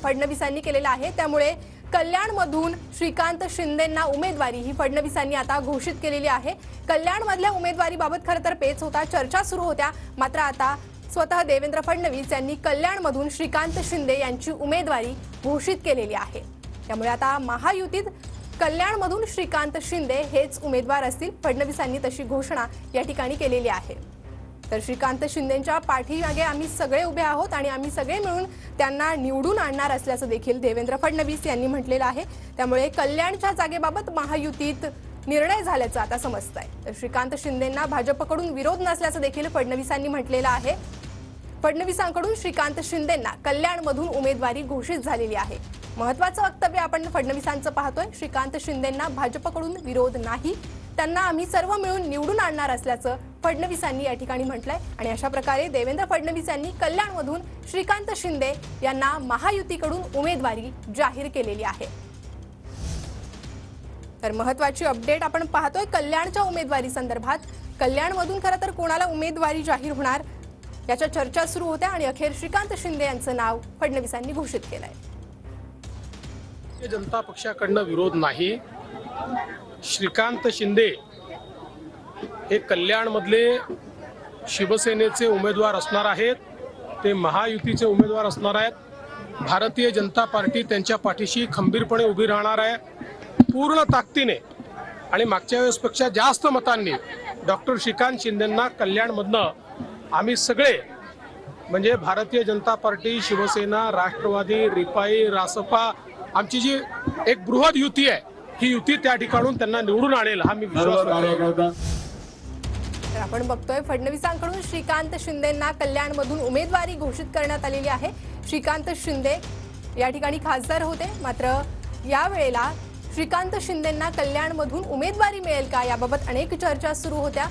फडणवीसांनी केलेला आहे। त्यामुळे कल्याणमधून श्रीकांत शिंदेंना उमेदवारी ही फडणवीसांनी आता घोषित केलेली आहे। कल्याणमधल्या उमेदवारीबाबत खरं तर पेच होता, चर्चा सुरू होत्या, मात्र आता स्वतः देवेंद्र फडणवीस यांनी कल्याणमधून श्रीकांत शिंदे यांची उमेदवारी घोषित केलेली आहे। त्यामुळे आता महायुतीत कल्याणमधून श्रीकांत शिंदे हेच उमेदवार असतील। फडणवीसांनी तशी घोषणा या ठिकाणी केलेली आहे। तर श्रीकांत शिंदेंच्या पाठीमागे आम्ही सगळे उभे आहोत आणि आम्ही सगळे मिळून त्यांना निवडून आणणार असल्याचं देखील देवेंद्र फडणवीस यांनी म्हटलेलं आहे। त्यामुळे कल्याणच्या जागेबाबत महायुतीत निर्णय झाल्याचं आता समजतंय। तर श्रीकांत शिंदेंना भाजपकडून विरोध नसल्याचं देखील फडणवीसांनी म्हटलेलं आहे। फडणवीसांकडून श्रीकांत शिंदेंना कल्याणमधून उमेदवारी घोषित झालेली आहे। महत्त्वाचं वक्तव्य आपण फडणवीसांचं पाहतोय। श्रीकांत शिंदेंना भाजपकडून विरोध नाही, त्यांना आम्ही सर्व मिळून निवडून आणणार असल्याचं फडणवीसांनी या ठिकाणी म्हटलंय। आणि अशा प्रकारे देवेंद्र फडणवीस यांनी कल्याणमधून श्रीकांत शिंदे यांना महायुतीकडून उमेदवारी जाहीर केलेली आहे। तर महत्त्वाची अपडेट आपण पाहतोय कल्याणच्या उमेदवारी संदर्भात। कल्याणमधून खरं तर कोणाला उमेदवारी जाहीर होणार याच्या चर्चा सुरू होत्या आणि अखेर श्रीकांत शिंदे यांचं नाव फडणवीसांनी घोषित केलंय। जनता पक्षाकडनं विरोध नाही। श्रीकांत शिंदे हे कल्याणमधले शिवसेनेचे उमेदवार असणार आहेत, ते महायुतीचे उमेदवार असणार आहेत। भारतीय जनता पार्टी त्यांच्या पाठीशी खंबीरपणे उभी राहणार आहे, पूर्ण ताकदीने आणि मागच्या वेळेसपेक्षा जास्त मतांनी डॉक्टर श्रीकांत शिंदेंना कल्याणमधनं आम्ही सगळे म्हणजे भारतीय जनता पार्टी, शिवसेना, राष्ट्रवादी, रिपाई, रासपा आमची जी एक बृहद युती आहे, ही युती त्या ठिकाणून त्यांना निवडून आणेल हा मी विश्वास करतो। तर आपण बघतोय फडणवीसांकडून श्रीकांत शिंदेंना कल्याणमधून उमेदवारी घोषित करण्यात आलेली आहे। श्रीकांत शिंदे या ठिकाणी खासदार होते, मात्र यावेळेला श्रीकांत शिंदेंना कल्याणमधून उमेदवारी मिळेल का याबाबत अनेक चर्चा सुरू होत्या,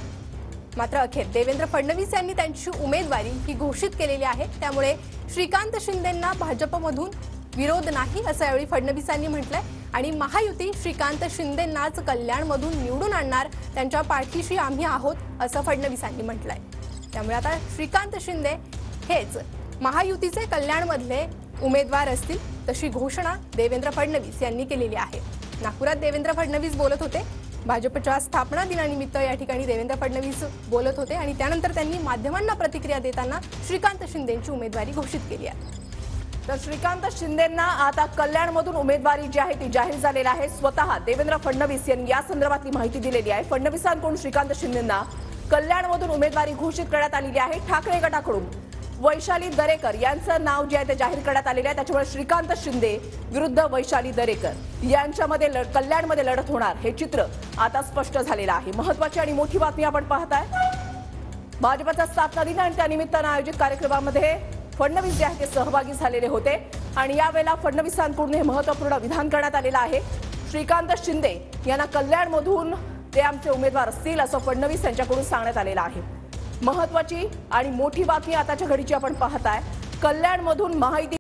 मात्र अखेर देवेंद्र फडणवीस यांनी त्यांची उमेदवारी ही घोषित केलेली आहे। त्यामुळे श्रीकांत शिंदेंना भाजपमधून विरोध नाही असं यावेळी फडणवीसांनी म्हटलंय आणि महायुती श्रीकांत शिंदेंनाच कल्याणमधून निवडून आणणार, त्यांच्या पाठीशी आम्ही आहोत असं फडणवीसांनी म्हटलंय। त्यामुळे आता श्रीकांत शिंदे हेच महायुतीचे कल्याणमधले उमेदवार असतील, तशी घोषणा देवेंद्र फडणवीस यांनी केलेली आहे। नागपुरात देवेंद्र फडणवीस बोलत होते। भाजपच्या स्थापना दिनानिमित्त या ठिकाणी देवेंद्र फडणवीस बोलत होते आणि त्यानंतर त्यांनी माध्यमांना प्रतिक्रिया देताना श्रीकांत शिंदेंची उमेदवारी घोषित केली आहे। तर श्रीकांत शिंदेंना आता कल्याणमधून उमेदवारी जी आहे ती जाहीर झालेली आहे। स्वतः देवेंद्र फडणवीस यांनी या संदर्भातली माहिती दिलेली आहे। फडणवीसांकडून श्रीकांत शिंदेंना कल्याणमधून उमेदवारी घोषित करण्यात आलेली आहे। ठाकरे गटाकडून वैशाली दरेकर यांचं नाव जे आहे ते जाहीर करण्यात आलेलं आहे। त्याच्यामुळे श्रीकांत शिंदे विरुद्ध वैशाली दरेकर यांच्यामध्ये कल्याणमध्ये लढत होणार हे चित्र आता स्पष्ट झालेलं आहे। महत्त्वाची आणि मोठी बातमी आपण पाहताय। भाजपचा स्थापना दिन आणि त्यानिमित्तानं आयोजित कार्यक्रमामध्ये फडणवीस जे आहे ते सहभागी झालेले होते आणि यावेळेला फडणवीसांकडून हे महत्त्वपूर्ण विधान करण्यात आलेलं आहे। श्रीकांत शिंदे यांना कल्याणमधून ते आमचे उमेदवार असतील असं फडणवीस यांच्याकडून सांगण्यात आलेलं आहे। महत्त्वाची आणि मोठी बातमी आताच्या घडीची आपण पाहताय। कल्याणमधून महायुती